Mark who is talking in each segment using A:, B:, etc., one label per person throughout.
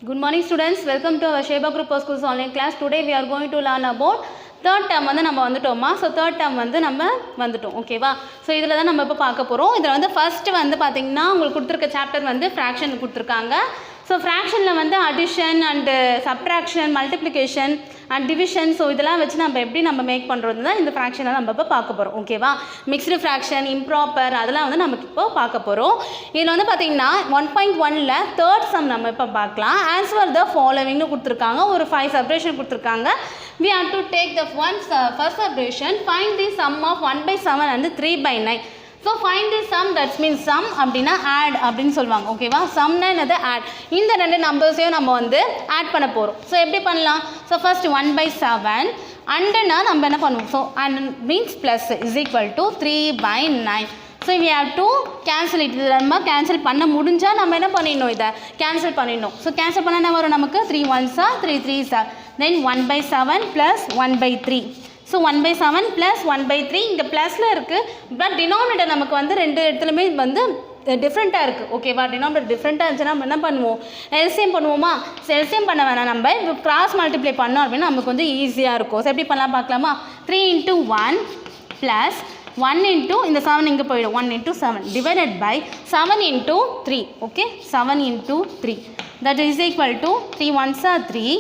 A: Good morning students, welcome to our Sheba Group of Schools online class. Today we are going to learn about third term வந்து நம்ம வந்துட்டோமா. So third term வந்து நம்ம வந்துட்டோம் ஓகேவா. So இதில் தான் நம்ம இப்போ பார்க்க போகிறோம். இதில் வந்து ஃபஸ்ட்டு வந்து பார்த்திங்கன்னா உங்களுக்கு கொடுத்துருக்க சாப்டர் வந்து ஃப்ராக்ஷன் கொடுத்துருக்காங்க. ஸோ ஃப்ராக்ஷனில் வந்து addition and subtraction multiplication and division so இதெல்லாம் வச்சு நம்ம எப்படி நம்ம மேக் பண்ணுறது தான் இந்த ஃப்ராக்ஷனை நம்ம இப்போ பார்க்க போகிறோம் ஓகேவா. மிக்ஸ்டு ஃப்ராக்ஷன் இம்ப்ராப்பர் அதெல்லாம் வந்து நமக்கு இப்போ பார்க்க போகிறோம். இதில் வந்து பார்த்திங்கன்னா 1.1ல் தேர்ட் சம் நம்ம இப்போ பார்க்கலாம். ஆன்சர் த ஃபாலோவிங்னு கொடுத்துருக்காங்க. ஒரு 5 செப்பரேஷன் கொடுத்துருக்காங்க. We have to take the first separation. Find the sum of 1/7 and 3/9. So find the sum, that means sum அப்படின்னா add அப்படின்னு சொல்லுவாங்க ஓகேவா. சம்னா என்னது add. இந்த ரெண்டு நம்பர்ஸையும் நம்ம வந்து ஆட் பண்ண போகிறோம். ஸோ எப்படி பண்ணலாம்? ஸோ ஃபர்ஸ்ட் 1/7 அண்டுனா நம்ம என்ன பண்ணுவோம்? So and means plus is equal to 3/9. So we have to cancel it. இது நம்ம கேன்சல் பண்ண முடிஞ்சால் நம்ம என்ன பண்ணிடணும்? இதை கேன்சல் பண்ணிடணும். ஸோ கேன்சல் பண்ண என்ன வரும் நமக்கு? 3 1s are 3 3s are then 1/7 plus 1/3. So 1/7 plus 1/3 இங்கே ப்ளஸில் இருக்குது. பட் டினாமினேட்டர் நமக்கு வந்து ரெண்டு இடத்துலையுமே வந்து டிஃப்ரெண்ட்டாக இருக்குது ஓகேவா. டினாமினேட்டர் டிஃப்ரெண்ட்டாக இருந்துச்சுன்னா நம்ம என்ன பண்ணுவோம்? எல்சிஎம் பண்ணுவோமா? ஸோ எல்சிஎம் பண்ண வேணாம். நம்ம இப்போ கிராஸ் மல்டிப்ளை பண்ணோம் அப்படின்னா நமக்கு வந்து ஈஸியாக இருக்கும். ஸோ எப்படி பண்ணலாம் பார்க்கலாமா? 3 × 1 ப்ளஸ் 1 into இந்த 7 இங்கே போயிடும் 1 into 7 divided by 7 into 3 okay 7 into 3 that is equal to 3 1s are 3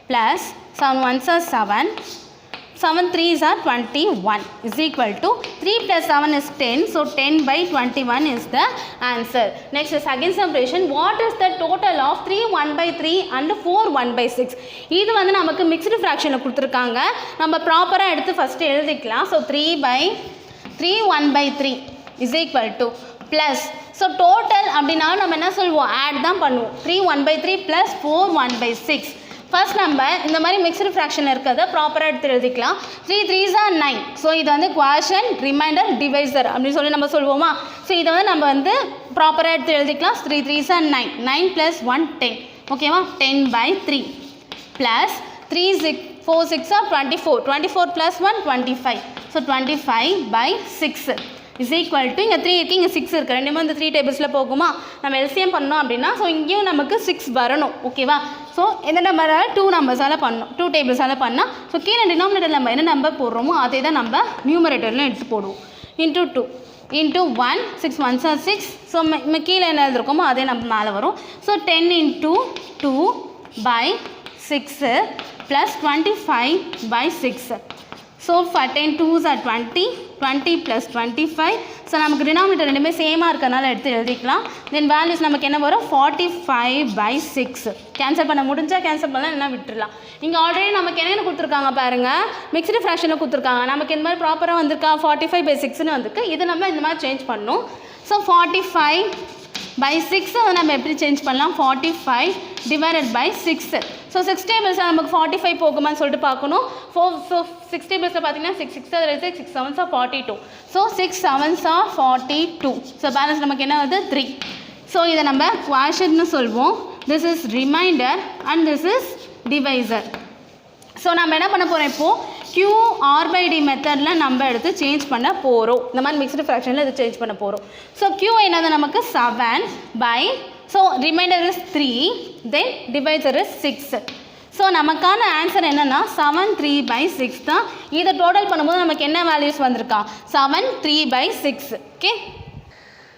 A: plus 7 1s are 7 7 3s are 21 is equal to 3 plus 7 is 10. So 10/21 is the answer. Next is second separation. What is the total of 3 1/3 and 4 1/6? இது வந்து நமக்கு mixed ஃப்ராக்ஷனில் கொடுத்துருக்காங்க. நம்ம ப்ராப்பராக எடுத்து first எழுதிக்கலாம். So 3/3 1/3 is equal to plus. So total அப்படின்னாலும் நம்ம என்ன சொல்லுவோம்? ஆட் தான் பண்ணுவோம். 3 1/3 plus 4 1/6. ஃபர்ஸ்ட் நம்ம இந்த மாதிரி மிக்ஸ்டு ஃப்ராக்ஷனில் இருக்கிறத ப்ராப்பராக எடுத்து எழுதிக்கலாம். 3 3s are 9. ஸோ இது வந்து குவாஷன் ரிமைண்டர் டிவைசர் அப்படின்னு சொல்லி நம்ம சொல்லுவோமா. ஸோ இதை வந்து நம்ம வந்து ப்ராப்பராக எடுத்து எழுதிக்கலாம். 3 3s are 9 9 plus 1 10 ஓகேவா. 10/3 plus 3 6 4 6 are 24 24 plus 1 25. So 25/6 is equal to இங்கே 3 இருக்குது இங்கே 6 இருக்குது. ரெண்டுமே வந்து 3 டேபிள்ஸில் போகுமா. நம்ம எல்சிஎம் பண்ணோம் அப்படின்னா ஸோ இங்கேயும் நமக்கு 6 வரணும் ஓகேவா. ஸோ எந்த நம்பரால் 2 நம்பர்ஸால் பண்ணணும் 2 டேபிள்ஸால் பண்ணால் ஸோ கீழே டினாமினேட்டர் நம்ம என்ன நம்பர் போடுறோமோ அதே தான் நம்ம நியூமரேட்டரில் எடுத்து போடுவோம். Into 2 into 1 6 1s are 6. So கீழே என்ன எழுதிருக்கோமோ அதே நம்ம மேலே வரும். So 10 into 2/6 plus 25/6. So 10 2s are 20 20 plus 25. So நமக்கு டினாமினேட்டர் ரெண்டுமே சேமாக இருக்கிறதுனால எடுத்து எழுதிக்கலாம். தென் வேல்யூஸ் நமக்கு என்ன வரும்? 45/6. கேன்சல் பண்ண முடிஞ்சால் கேன்சல் பண்ணலாம் இல்லைனா விட்டுடலாம். இங்கே ஆல்ரெடி நமக்கு என்னென்ன கொடுத்துருக்காங்க பாருங்கள். மிக்ஸ்டு ஃப்ராக்ஷனில் கொடுத்துருக்காங்க. நமக்கு இந்த மாதிரி ப்ராப்பராக வந்திருக்கா 45/6ன்னு வந்திருக்கு. இது நம்ம இந்த மாதிரி சேஞ்ச் பண்ணணும். ஸோ 45/6 நம்ம எப்படி சேஞ்ச் பண்ணலாம்? 45 divided by 6. ஸோ 6 டேபிள்ஸில் நமக்கு 45 போகுமான்னு சொல்லிட்டு பார்க்கணும். 6 டேபிள்ஸில் பார்த்தீங்கன்னா 6 6 6 7s are 42. So 6 7s are 42. So balance நமக்கு என்ன வருது? 3. ஸோ இதை நம்ம குவாஷன்னு சொல்வோம். This is reminder and this is divisor. So நம்ம என்ன பண்ண போகிறோம்? இப்போது QR/D மெத்தடில் நம்ம எடுத்து சேஞ்ச் பண்ண போகிறோம். இந்த மாதிரி மிக்ஸ்டு ஃப்ராக்ஷனில் இது சேஞ்ச் பண்ண போகிறோம். ஸோ Q என்னது நமக்கு 7 by so remainder is 3 then divisor is 6. So நமக்கான ஆன்சர் என்னென்னா 7 3/6 தான். இதை டோட்டல் பண்ணும்போது நமக்கு என்ன வேல்யூஸ் வந்திருக்கா? 7 3/6 okay.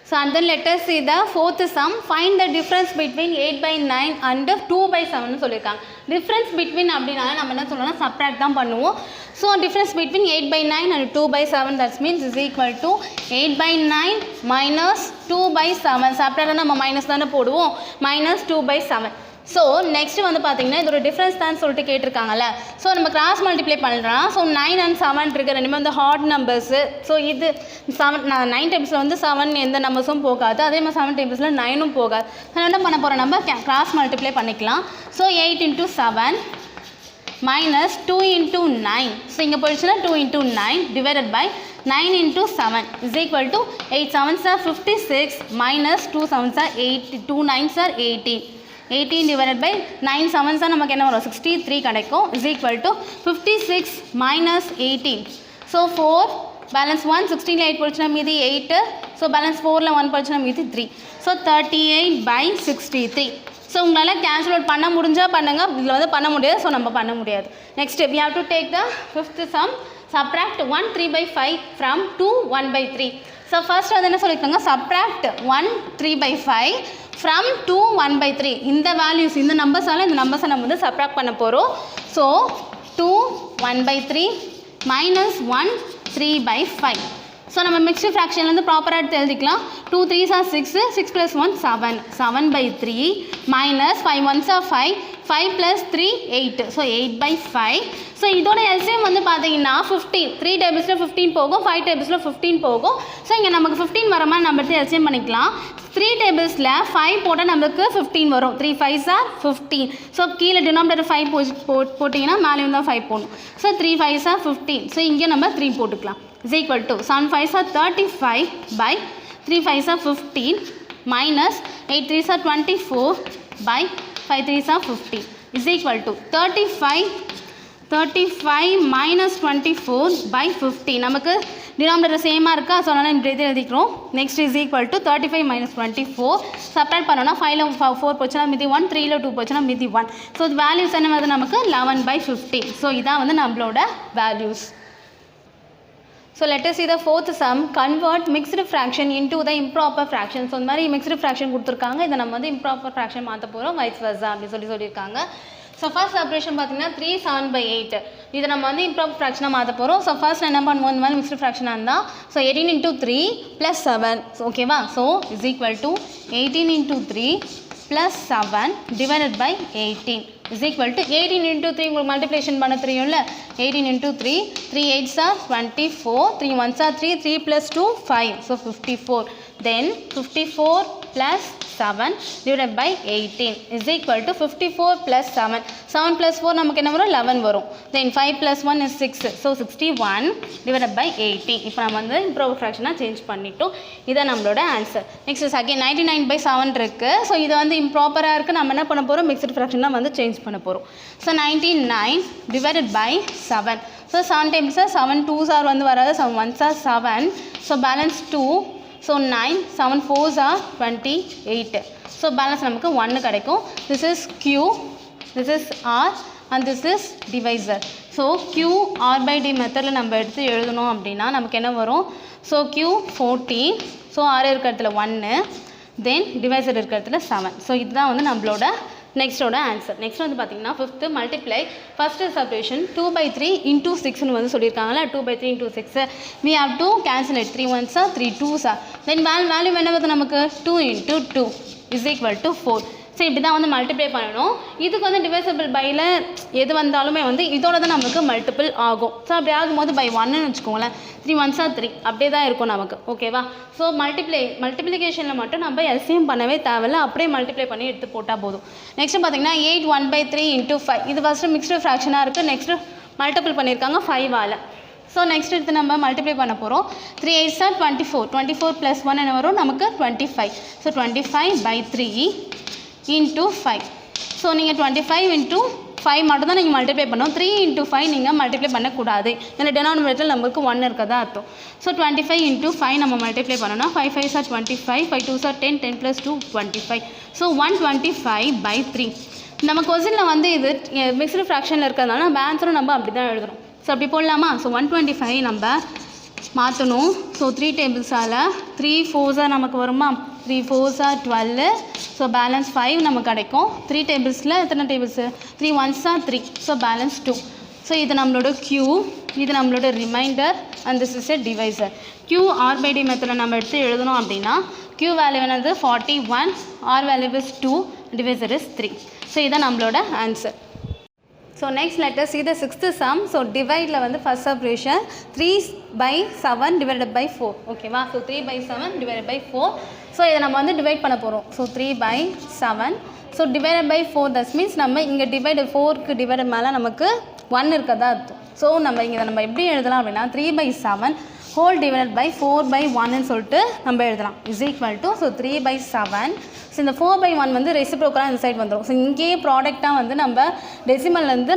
A: So and then let us see the fourth sum. Find the difference between 8/9 and 2/7 சொல்லியிருக்காங்க. டிஃப்ரென்ஸ் பிட்வீன் அப்படின்னா நம்ம என்ன சொல்லணும்னா சப்ராக்ட் தான் பண்ணுவோம். So difference between 8/9 and 2/7 that means is equal to 8/9 minus 2/7. Subtract நம்ம மைனஸ் தானே போடுவோம். மைனஸ் 2/7. ஸோ நெக்ஸ்ட்டு வந்து பார்த்திங்கன்னா இது ஒரு டிஃப்ரென்ஸ் தான் சொல்லிட்டு கேட்டிருக்காங்கல்ல. ஸோ நம்ம கிராஸ் மல்டிப்ளை பண்ணுறோம். ஸோ 9 and 7 இருக்குது. ரெண்டுமே வந்து ஹாட் நம்பர்ஸு. ஸோ இது 9 டேபிள்ஸில் வந்து 7 எந்த நம்பர்ஸும் போகாது. அதே மாதிரி 7 டேபிள்ஸில் 9ம் போகாது. அதனால் என்ன பண்ண போகிறோம்? நம்ம கிராஸ் மல்டிப்ளை பண்ணிக்கலாம். So 8 into 7 minus 2 into 9. So இங்கே போயிடுச்சுன்னா 2 into 9 divided by 9 into 7 is equal to 8 7s are 56 minus 2 7s are 8 2 9s are 18. 18 divided by 9 7s தான் நமக்கு என்ன வரும்? 63 கிடைக்கும். is equal to 56 minus 18. So 4 balance 1 16ல் 8 போச்சுன்னா மீதி 8. ஸோ பேலன்ஸ் 4ல் 1 போச்சுன்னா மீதி 3. ஸோ 38/63. ஸோ உங்களால் கேன்சல் அவுட் பண்ண முடிஞ்சால் பண்ணுங்கள், இதில் வந்து பண்ண முடியாது. ஸோ நம்ம பண்ண முடியாது. Next we have to take the fifth sum. Subtract 1 3/5 from 2 1/3. So first வந்து என்ன சொல்லியிருக்காங்க, subtract 1 3/5 from 2 1/3. இந்த வேல்யூஸ் இந்த நம்பர்ஸால் இந்த நம்பர்ஸை நம்ம வந்து சப்ராக்ட் பண்ண போகிறோம். So 2 1/3 minus 1 3/5. ஸோ நம்ம மிக்ஸ்டு ஃப்ராக்ஷன்லேருந்து ப்ராப்பராக எடுத்து எழுதிக்கலாம். 2 3s are 6, 6 + 1 7, 7/3 minus 5 1s are 5, 5 + 3 8. So 8/5. So இதோட எல்சிஎம் வந்து பார்த்தீங்கன்னா 15. 3 டேபிள்ஸில் 15 போகும், 5 டேபிள்ஸில் 15 போகும். ஸோ இங்கே நமக்கு 15 வர மாதிரி நம்ம எடுத்து எல்சிஎம் பண்ணிக்கலாம். 3 டேபிள்ஸில் 5 போட்டால் நம்மளுக்கு 15 வரும். 3 5s are 15. ஸோ கீழே டினாமினேட்டர் 5 போட்டிங்கன்னா மேலே தான் 5 போடணும். So 3 5s are 15. ஸோ இங்கே நம்ம 3 போட்டுக்கலாம். is equal to 7 5s are 35 by 3 5s are 15 minus 8 3s are 24 by 5 3s are 15 is equal to 35 minus 24 by 15. நமக்கு டினாமினேட்டர் சேமாக இருக்கா, ஸோ அதனால் இப்படி எழுதிக்கிறோம். Next is equal to 35 minus 24. Subtract பண்ணோன்னா 5ல் 4 போச்சுன்னா மீதி 1, 3ல் 2 போச்சுன்னா மீதி 1. ஸோ வேல்யூஸ் என்ன வருது நமக்கு 11/15. ஸோ இதான் வந்து நம்மளோட values. So let us see the fourth sum. Convert mixed fraction into the improper fraction. So இந்த மாதிரி mixed fraction கொடுத்துருக்காங்க, இதை நம்ம வந்து improper fraction மாற்ற போகிறோம், vice versa அப்படி சொல்லியிருக்காங்க. ஸோ ஃபர்ஸ்ட் ஆப்ரேஷன் பார்த்தீங்கன்னா 3 7/8. இதை நம்ம வந்து improper fraction மாற்ற போகிறோம். ஸோ ஃபர்ஸ்ட் என்ன பண்ணுவோம், இந்த மாதிரி mixed fraction இருந்தால் ஸோ 18 × 3 + 7. ஸோ ஓகேவா, so is equal to 18 × 3 + 7 divided by 18 is equal to 18 × 3 உங்களுக்கு மல்டிப்ளிகேஷன் பண்ண தெரியும்ல. 18 × 3 3 8s are 24, 3 1s are 3, 3 + 2 5, so 54. Then 54 + 7 divided by 18 is equal to 54 + 7. 7 + 4 நமக்கு என்ன வரும், 11 வரும். Then 5 + 1 is 6, so 61 divided by 18. இப்போ நம்ம வந்து improper fraction-ஆக சேஞ்ச் பண்ணிட்டோம். இதான் நம்மளோட ஆன்சர். நெக்ஸ்ட் இஸ் அகேன் 99/7 இருக்குது. ஸோ இது வந்து இம்ப்ராப்பராக இருக்குது, நம்ம என்ன பண்ண போகிறோம், மிக்ஸ்டு ஃப்ராக்ஷனாக வந்து சேஞ்ச் பண்ண போகிறோம். So 99 divided by 7. So 7 times 7 2s are வந்து வராது, 7 1s are 7, so balance 2. So 9 7 4s are 28. So balance நமக்கு 1 கிடைக்கும். This is Q, this is R and this is divisor. So Q R/D மெத்தடில் நம்ம எடுத்து எழுதணும் அப்படின்னா நமக்கு என்ன வரும், ஸோ Q 14, ஸோ R இருக்கிற இடத்துல 1, தென் டிவைசர் இருக்கிற இடத்துல 7. ஸோ இதுதான் வந்து நம்மளோட நெக்ஸ்ட்டோட ஆன்சர். நெக்ஸ்ட் வந்து பார்த்தீங்கன்னா ஃபிஃப்த்து மல்டிப்ளை ஃபஸ்ட்டு சப்ரேஷன் 2/3 × 6ன்னு வந்து சொல்லியிருக்காங்களா. 2/3 × 6 we have to cancel it. 3 1s are 3 2s are, then value என்ன வருது நமக்கு 2 × 2 is equal to 4. ஸோ இப்படி தான் வந்து மல்டிப்ளை பண்ணணும். இதுக்கு வந்து டிவைசபிள் பையில் எது வந்தாலுமே வந்து இதோட தான் நமக்கு மல்டிபிள் ஆகும். ஸோ அப்படி ஆகும்போது by 1ன்னு வச்சுக்கோங்களேன். 3 1s are 3 அப்படியே தான் இருக்கும் நமக்கு, ஓகேவா. ஸோ மல்டிப்ளிகேஷனில் மட்டும் நம்ம எல்சிஎம் பண்ணவே தேவையில்லை, அப்படியே மல்டிப்ளை பண்ணி எடுத்து போட்டால் போதும். நெக்ஸ்ட்டு பார்த்தீங்கன்னா 8 1/3 × 5. இது ஃபஸ்ட்டு மிக்ஸ்டு ஃப்ராக்ஷனாக இருக்குது, நெக்ஸ்ட்டு மல்டிபிள் பண்ணியிருக்காங்க 5ஆல். ஸோ நெக்ஸ்ட் எடுத்து நம்ம மல்டிப்ளை பண்ண போகிறோம். 3 8s are 24, 24 + 1 என்ன வரும் நமக்கு 25. ஸோ 25/3 × 5. ஸோ நீங்கள் 25 × 5 மட்டும் தான் நீங்கள் மல்டிப்ளை பண்ணணும். 3 × 5 நீங்கள் மல்டிப்ளை பண்ணக்கூடாது, ஏன்னா டினாமினேட்டர் நம்மளுக்கு 1 இருக்கதா அர்த்தம். ஸோ 25 × 5 நம்ம மல்டிப்ளை பண்ணோம்னா 5 5s are 25, 5 2s are 10, 10 + 2 25. So 125/3. நம்ம கொஸ்டினில் வந்து இது மிக்ஸ்டு ஃப்ராக்ஷனில் இருக்கிறதுனால நம்ம ஆன்சரும் நம்ம அப்படி தான் எழுதுறோம். ஸோ அப்படி போடலாமா. ஸோ 125 நம்ம மாற்றணும். ஸோ 3 டேபிள்ஸால் 3 4s நமக்கு வருமா, 3 4s are 12, ஸோ பேலன்ஸ் 5 நமக்கு கிடைக்கும். 3 டேபிள்ஸில் எத்தனை tables, 3 1s are 3, so balance 2. So இது நம்மளோட Q, இது நம்மளோட reminder and this is a divisor. Q R/D மெத்தடில் நம்ம எடுத்து எழுதணும் அப்படின்னா Q வேல்யூ என்னது 41, R value is 2, divisor is 3. So இதுதான் நம்மளோட answer. So next let us see the sixth sum. ஸோ டிவைடில் வந்து ஃபர்ஸ்ட் ஆப்ரேஷன் 3/7 divided by 4, ஓகேவா. So 3/7 divided by 4. ஸோ இதை நம்ம வந்து டிவைட் பண்ண போகிறோம். So 3/7, so divided by 4, that's means நம்ம இங்கே டிவைடு 4க்கு டிவைடு மேலே நமக்கு 1 இருக்கதா அர்த்தம். ஸோ நம்ம இங்கே நம்ம எப்படி எழுதலாம் அப்படின்னா 3/7 ஹோல் டிவைடட் பை 4/1 சொல்லிட்டு நம்ம எழுதலாம் is equal to so 3/7. So இந்த 4/1 வந்து ரெசிப்ரோக்கலாக இந்த சைடு வந்துடும். ஸோ இங்கேயே ப்ராடக்டாக வந்து நம்ம டெசிமல்லேருந்து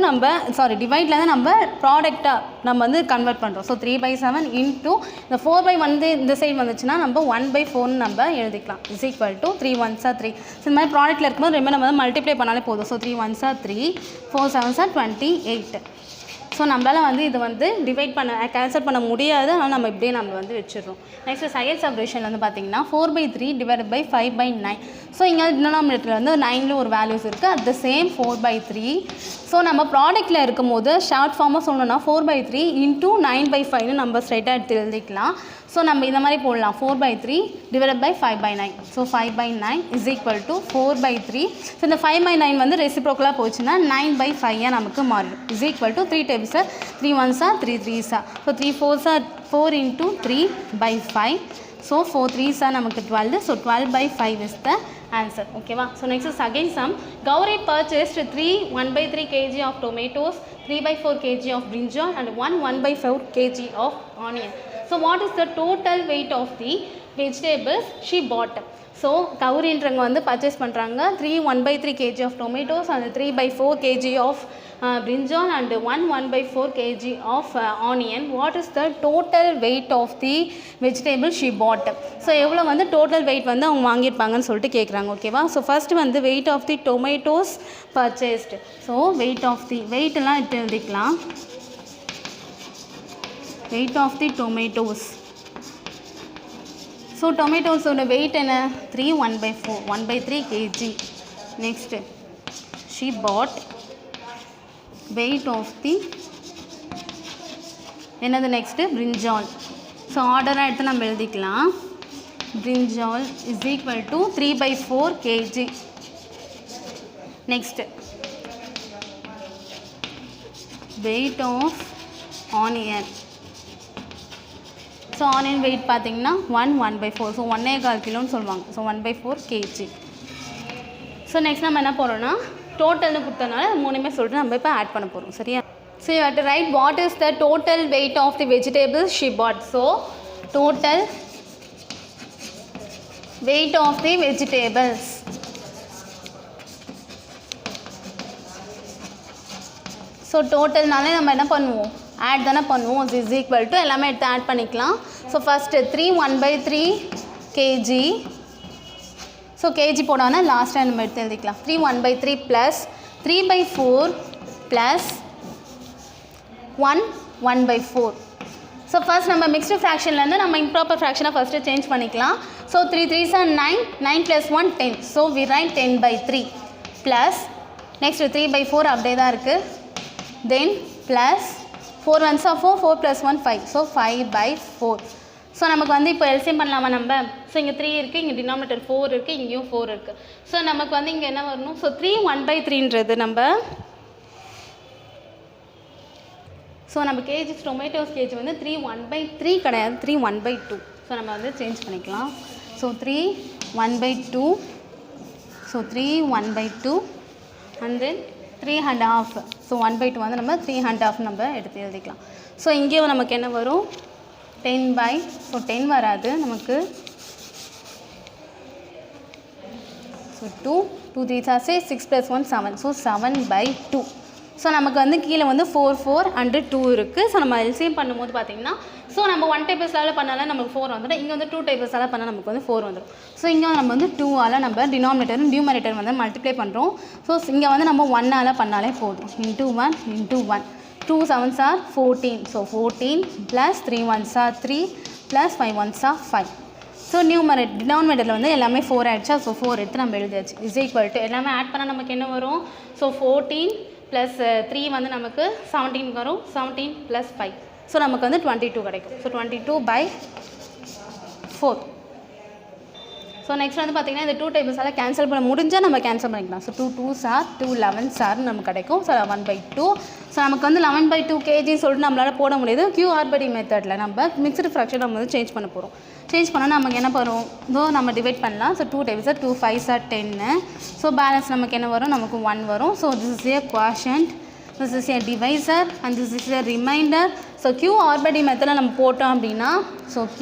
A: டிவைட்லேருந்து நம்ம ப்ராடக்டாக நம்ம வந்து கன்வெர்ட் பண்ணுறோம். ஸோ 3/7 இன்ட்டு இந்த 4/1 வந்து இந்த சைடு வந்துச்சுன்னா நம்ம 1/4 நம்ம எழுதிக்கலாம் is equal to 3 1s are 3. So இந்த மாதிரி ப்ராடக்ட்டில் இருக்கும்போது ரெண்டு நம்ம வந்து மல்டிப்ளை பண்ணாலே போதும். So 3 1s are 3, 4 7s are 28. So நம்மளால் வந்து இது வந்து டிவைட் கேன்சல் பண்ண முடியாது. ஆனால் நம்ம இப்படியே நம்ம வந்து வச்சிடுறோம். நெக்ஸ்ட் செகண்ட் சப்டிவிஷன் வந்து பார்த்தீங்கன்னா 4/3 டிவைடட் பை 5/9. ஸோ இங்கே டினாமினேட்டரில் வந்து 9ல ஒரு வேல்யூஸ் இருக்குது. At the same 4/3. ஸோ நம்ம ப்ராடக்ட்டில் இருக்கும் போது ஷார்ட் ஃபார்மாக சொல்லணும்னா 4/3 இன்ட்டு 9/5 நம்ம ஸ்ட்ரைட்டாக எடுத்து எழுதிக்கலாம். ஸோ நம்ம இந்த மாதிரி போடலாம் 4/3 divided by 5/9. So 5/9 is equal to 4/3. So இந்த 5/9 வந்து ரெசிப்ரோக்கலாக போச்சுன்னா 9/5 நமக்கு மாறிடும் is equal to 3 times 3 1s are 3 3s are. So 3 4s are 4 into 3/5. So 4 3s are நமக்கு 12. So 12/5 is the answer. ஓகேவா? So next second sum. Gowri purchased 3 1/3 kg of tomatoes, 3/4 kg of brinjal and 1/4 kg of onion. So what is the total weight of the vegetables she bought? So கௌரின்றவங்க வந்து purchase பண்ணுறாங்க 3 1/3 kg of tomatoes and 3/4 kg of brinjal and 1/4 kg of onion. What is the total weight of the vegetable she bought? So எவ்வளோ வந்து total wait வந்து அவங்க வாங்கியிருப்பாங்கன்னு சொல்லிட்டு கேட்குறாங்க. ஓகேவா? ஸோ ஃபஸ்ட்டு வந்து weight of the tomatoes purchased. So வெயிட்லாம் எடுத்து எழுதிக்கலாம். Weight of the tomatoes. So டொமேட்டோஸோட வெயிட் என்ன 3 1/4 1/3 kg. Next she bought weight of the என்னது நெக்ஸ்ட்டு brinjal. ஸோ ஆர்டராக எடுத்து நம்ம எழுதிக்கலாம். brinjal is equal to 3/4 kg. Next weight of onion. So onion weight பார்த்தீங்கன்னா 1/4. ஸோ 1.25 கிலோன்னு சொல்லுவாங்க. So 1/4 kg. ஸோ நெக்ஸ்ட் நம்ம என்ன போகிறோம்னா டோட்டல்னு கொடுத்தனால மூணுமே சொல்லிட்டு நம்ம இப்போ ஆட் பண்ண போகிறோம். சரியா? So you have to write what is the total weight of the vegetables she bought. So total weight of the vegetables. So டோட்டல்னாலே நம்ம என்ன பண்ணுவோம் ஆட் தானே பண்ணுவோம். இஸ் ஈக்குவல் டு எல்லாமே எடுத்து ஆட் பண்ணிக்கலாம். So first 3 1/3 kg. So kg போடாமல் லாஸ்ட்டாக நம்ம எடுத்து எழுதிக்கலாம். 3 1/3 ப்ளஸ் 3/4 ப்ளஸ் 1/4. ஸோ ஃபஸ்ட் நம்ம மிக்ஸ்டு ஃப்ராக்ஷன்லேருந்து நம்ம இம்ப்ராப்பர் ஃப்ராக்ஷனாக ஃபஸ்ட்டு சேஞ்ச் பண்ணிக்கலாம். So 3 3s are 9, 9 + 1 10. So we write 10/3 plus next 3/4 அப்படியே தான் இருக்குது. Then plus 4 1s are 4, 4 + 1 5. So 5/4. So நமக்கு வந்து இப்போ எல்சிஎம் பண்ணலாமா நம்ம? ஸோ இங்கே 3 இருக்குது, இங்கே டினாமினேட்டர் 4 இருக்குது, இங்கேயும் 4 இருக்குது. ஸோ நமக்கு வந்து இங்கே என்ன வரணும்? ஸோ 3 1/3ன்றது நம்ம ஸோ நம்ம கேஜிஸ் டொமேட்டோஸ் கேஜி வந்து 3 1/3 கிடையாது, 3 1/2. ஸோ நம்ம வந்து சேஞ்ச் பண்ணிக்கலாம். So 3 1/2. So 3 1/2 and then 3 1/2. So 1/2 வந்து நம்ம 3 1/2 நம்ம எடுத்து எழுதிக்கலாம். ஸோ இங்கேயும் நமக்கு என்ன வரும் 10/. ஸோ 10 வராது நமக்கு. So 2 3s are 6 + 1 7. So 7/2. So நமக்கு வந்து கீழே வந்து 4 4 and 2 இருக்குது. ஸோ நம்ம எல்சிஎம் பண்ணும்போது பார்த்தீங்கன்னா ஸோ நம்ம 1 டேபிள்ஸால் பண்ணாலும் நமக்கு 4 வந்துடும். இங்கே வந்து 2 டேபிள்ஸால் பண்ணால் நமக்கு வந்து 4 வந்துடும். ஸோ இங்கே நம்ம வந்து 2ஆல் நம்ம டினாமினேட்டர் நியூமரேட்டர் வந்து மல்டிப்ளை பண்ணுறோம். ஸோ இங்கே வந்து நம்ம 1ஆல் பண்ணாலே போதும். Into 1 2 7s are 14. So 14 + 3 1s are 3 + 5 1s are 5. So டினாமினேட்டரில் வந்து எல்லாமே 4 ஆகிடுச்சா. ஸோ 4 எடுத்து நம்ம எழுதியாச்சு. இஸ் ஈக்குவல் டு எல்லாமே ஆட் பண்ணால் நமக்கு என்ன வரும்? ஸோ 14 + 3 வந்து நமக்கு 17 வரும். 17 + 5. ஸோ நமக்கு வந்து 22 கிடைக்கும். ஸோ 22/4. ஸோ நெக்ஸ்ட் வந்து பார்த்திங்கன்னா இந்த 2 டேபிள்ஸால் கேன்சல் பண்ண முடிஞ்சால் நம்ம கேன்சல் பண்ணிக்கலாம். So 2 2s are 2 11s are நமக்கு கிடைக்கும். ஸோ 11/2. ஸோ நமக்கு வந்து 11/2 kg சொல்லிட்டு நம்மளால் போட முடியாது. QRBD மெத்தடில் நம்ம மிக்ஸ்டு ஃப்ராக்ஷன் நம்ம வந்து சேஞ்ச் பண்ண போகிறோம். சேஞ்ச் பண்ணால் நமக்கு என்ன வரும்? இதோ நம்ம டிவைட் பண்ணலாம். So 2 tables 2 5s are 10. So balance நமக்கு என்ன வரும்? நமக்கு 1 வரும். So this is a quotient, this is a divisor and this is a remainder so q r by d மெத்தடில் நம்ம போட்டோம் அப்படின்னா so q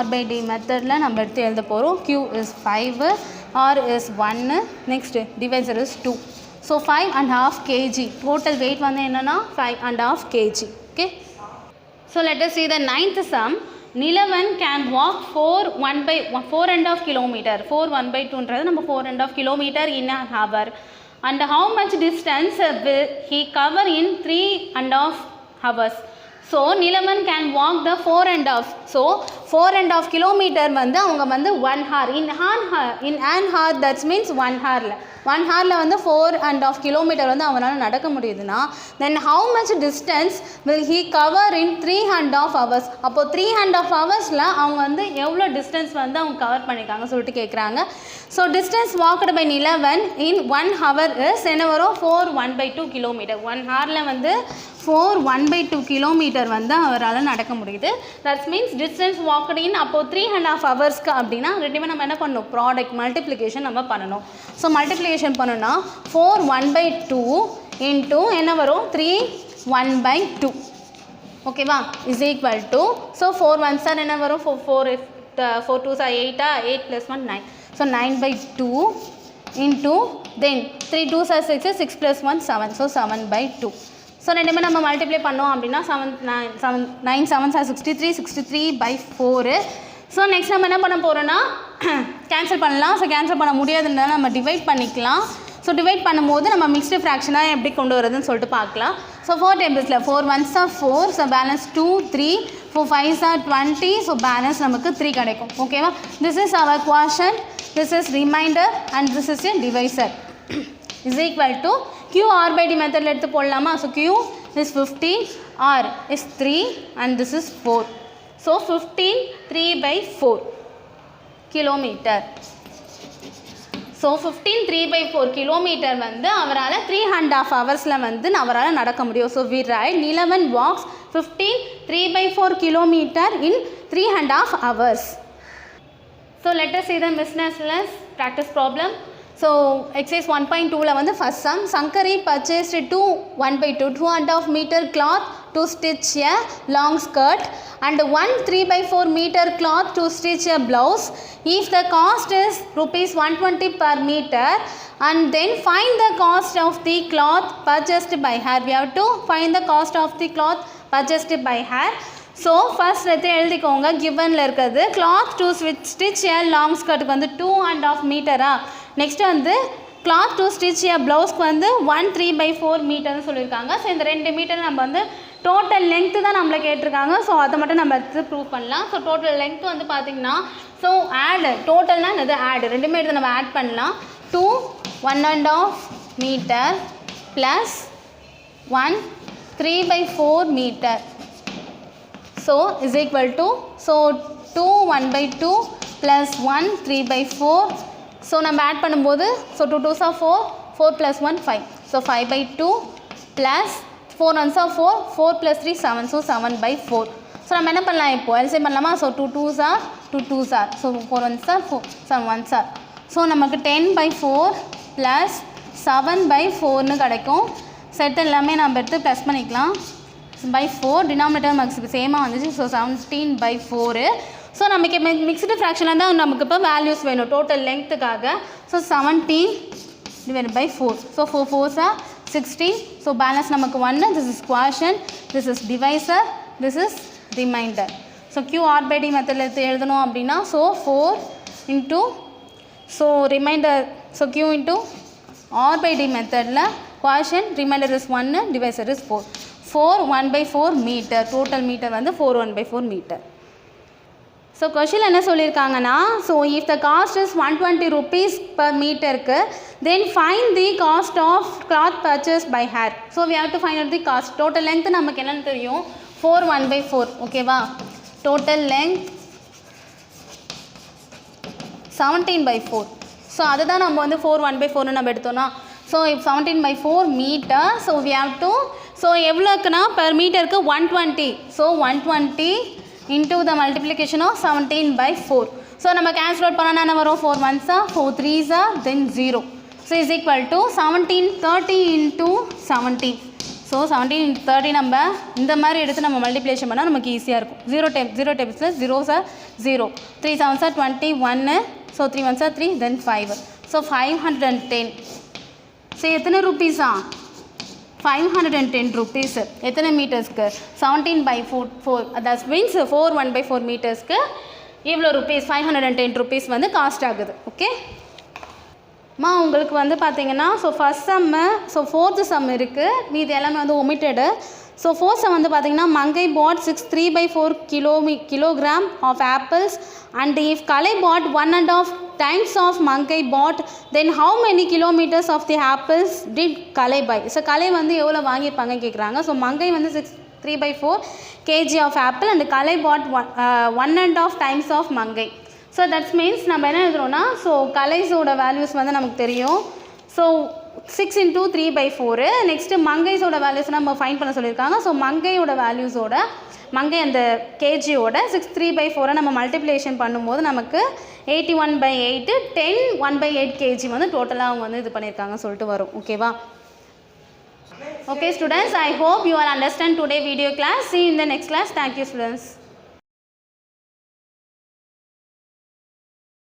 A: r by d மெத்தடில் நம்ம எடுத்து எழுத போகிறோம். q is 5, r is 1, next divisor is 2. So 5.5 kg total weight வந்து என்னென்னா 5.5 kg. okay. So let us see the ninth sum. Nilavan can walk 4.5 kilometer. 4.1/2 நம்ம 4.5 kilometer in an hour. And how much distance will he cover in 3.5 hours? So Nilavan can walk the 4.5. So 4.5 kilometer வந்து அவங்க வந்து 1 hour. In an hour that means 1 hour. 1 hour வந்து 4.5 kilometer வந்து அவனால் நடக்க முடியுதுன்னா then how much distance will he cover in 3.5 hours? அப்போ 3.5 hoursல அவங்க வந்து எவ்வளோ distance வந்து அவங்க கவர் பண்ணியிருக்காங்க சொல்லிட்டு கேட்குறாங்க. So distance walked by Nilavan in 1 hour is என்ன வரும் 4.1/2 kilometer. 1 hourல வந்து 4.1/2 kilometer வந்து அவரால் நடக்க முடியுது. that means distance walked in அப்போ 3.5 hoursக்கு அப்படின்னா ரெண்டுமே நம்ம என்ன பண்ணணும் ப்ராடக்ட் மல்டிப்ளிகேஷன் நம்ம பண்ணணும். ஸோ மல்டிப்ளிகேஷன் பண்ணோன்னா 4.1/2 இன்ட்டு என்ன வரும் 3.1/2 ஓகேவா is equal to so 4 1s are என்ன வரும் 4 2s are 8 8 + 1 9. So 9/2 into then 3 2s are 6 6 + 1 7. So 7/2. So ரெண்டுமே நம்ம மல்டிப்ளை பண்ணோம் அப்படின்னா 9 7s are 63 63/4. ஸோ நெக்ஸ்ட் நம்ம என்ன பண்ண போகிறோன்னா கேன்சல் பண்ணலாம். ஸோ கேன்சல் பண்ண முடியாதுன்றதால நம்ம டிவைட் பண்ணிக்கலாம். ஸோ டிவைட் பண்ணும்போது நம்ம மிக்ஸ்டு ஃப்ராக்ஷனாக எப்படி கொண்டு வரதுன்னு சொல்லிட்டு பார்க்கலாம். ஸோ 4 டேபிள்ஸில் 4 1s are 4. So balance 2 3 4 5s are 20. So balance நமக்கு 3 கிடைக்கும். ஓகேவா this is our question, this is reminder and this is a divisor is equal to q r by d மெத்தடில் எடுத்து போடலாமா. So q is 50, r is 3 and this is 4. So 15 3/4 kilometre. So 15 3/4 kilometre வந்து அவரால் 3.5 ஹவர்ஸில் வந்து அவரால் நடக்க முடியும். So we write Nilavan walks 15 3/4 kilometer in 3.5 hours. So let us see the business practice problem. So exercise 1.2ல வந்து first sum Sankari purchased 2.5 meter cloth to stitch a long skirt and 1 3/4 meter cloth to stitch a blouse. If the cost is rupees 120 per meter and then find the cost of the cloth purchased by her. We have to find the cost of the cloth purchased by her. So first எடுத்து எழுதிக்கோங்க கிவனில் இருக்கிறது cloth to stitch a long skirtக்கு வந்து 2.5 மீட்டரா. Next வந்து cloth to stitch a ப்ளவுஸ்க்கு வந்து 1 3/4 மீட்டர்னு சொல்லியிருக்காங்க. So இந்த 2 metre நம்ம வந்து டோட்டல் லென்த்து தான் நம்மளை கேட்டிருக்காங்க. ஸோ அதை மட்டும் நம்ம எடுத்து ப்ரூவ் பண்ணலாம். ஸோ டோட்டல் லென்த் வந்து பார்த்திங்கன்னா ஸோ ஆடு டோட்டல்னால் என்னது ஆடு ரெண்டுமே எடுத்து நம்ம ஆட் பண்ணலாம். 2 1.5 metre plus 1 3/4 metre. So is equal to so 2 1/2 plus 1 3/4. So நம்ம ஆட் பண்ணும்போது so 2 2s are 4 4 plus 1 5. So 5/2 plus 4 1s are 4 4 plus 3 7. So 7/4. So நம்ம என்ன பண்ணலாம் இப்போ LCM பண்ணலாமா. So 2 2s are 2 2s are so 4 1s are 4 7 1s are. So நமக்கு 10/4 plus 7/4ன்னு கிடைக்கும். Set எல்லாமே நம்ம எடுத்து ப்ளஸ் பண்ணிக்கலாம். by 4 denominator நமக்கு சேமாக வந்துச்சு. ஸோ 17/4. ஸோ நமக்கு மிக்ஸ்டு ஃப்ராக்ஷனில் தான் நமக்கு இப்போ வேல்யூஸ் வேணும் டோட்டல் லென்த்துக்காக. So 17/4. So 4 4s are 16. So balance நமக்கு 1. This is quotient, this is divisor, this is remainder. So q r by d மெத்தடில் எடுத்து எழுதணும் அப்படின்னா so 4 into so remainder so q into r by d மெத்தடில் quotient remainder is 1, divisor is 4. 4 1/4 metre total metre வந்து 4 1/4 metre. So question என்ன சொல்லியிருக்காங்கன்னா so if the cost is 120 rupees per மீட்டருக்கு then find the cost of cloth purchase by her. So we have to find out the cost. Total length நமக்கு என்னென்னு தெரியும் 4 1/4 ஓகேவா. Total length 17/4. So அதுதான் நம்ம வந்து 4 1/4ன்னு நம்ம எடுத்தோம்னா so 17/4 metre. So we have to so எவ்வளோக்குன்னா பெர் மீட்டருக்கு 120. So 120 into the multiplication of 17/4. So நம்ம கேன்சல் அவுட் பண்ணால் என்ன வரும் 4 1s are 4 3s are then 0. So is equal to 17 30 into 17. So 17 into 30 நம்ம இந்த மாதிரி எடுத்து நம்ம மல்டிப்ளிகேஷன் பண்ணால் நமக்கு ஈஸியாக இருக்கும். 0 டேபிள்ஸில் 0s are 0, 3 7s are 21, so 3 1s are 3, then 5. So 510. So எத்தனை ருப்பீஸா? 510 rupees. எத்தனை மீட்டர்ஸ்க்கு? 17/4. that means 4 1/4 மீட்டர்ஸ்க்கு இவ்வளோ ருப்பீஸ் 510 rupees வந்து காஸ்ட் ஆகுது. ஓகே மா உங்களுக்கு வந்து பார்த்தீங்கன்னா ஸோ ஃபஸ்ட் சம்மு ஸோ ஃபோர்த்து சம் இருக்குது, மீது எல்லாமே வந்து ஒமிட்டடு. ஸோ ஃபோர்த் சம் வந்து பார்த்தீங்கன்னா Mangai bought 3/4 kilogram of apples and if Kalai bought 1.5 times of Mangai bought then how many kilometres of the apples did Kalai buy. So Kalai வந்து எவ்வளோ வாங்கியிருப்பாங்க கேட்குறாங்க. ஸோ மங்கை வந்து 3/4 kg of apple and Kalai bought 1.5 times of Mangai. So that's means நம்ம என்ன எழுதுறோம்னா so கலைஸோட values வந்து நமக்கு தெரியும். So 6 into 3/4. நெக்ஸ்ட்டு மங்கைஸோட வேல்யூஸ் நம்ம ஃபைண்ட் பண்ண சொல்லியிருக்காங்க. ஸோ மங்கையோட வேல்யூஸோட மங்கை அந்த கேஜியோட 3/4 நம்ம மல்டிப்ளிகேஷன் பண்ணும்போது நமக்கு 81/8 10 1/8 kg வந்து டோட்டலாக அவங்க வந்து இது பண்ணியிருக்காங்க சொல்லிட்டு வரும். ஓகேவா? Okay students, I hope you all understand today video class. See you in the next class. Thank you students.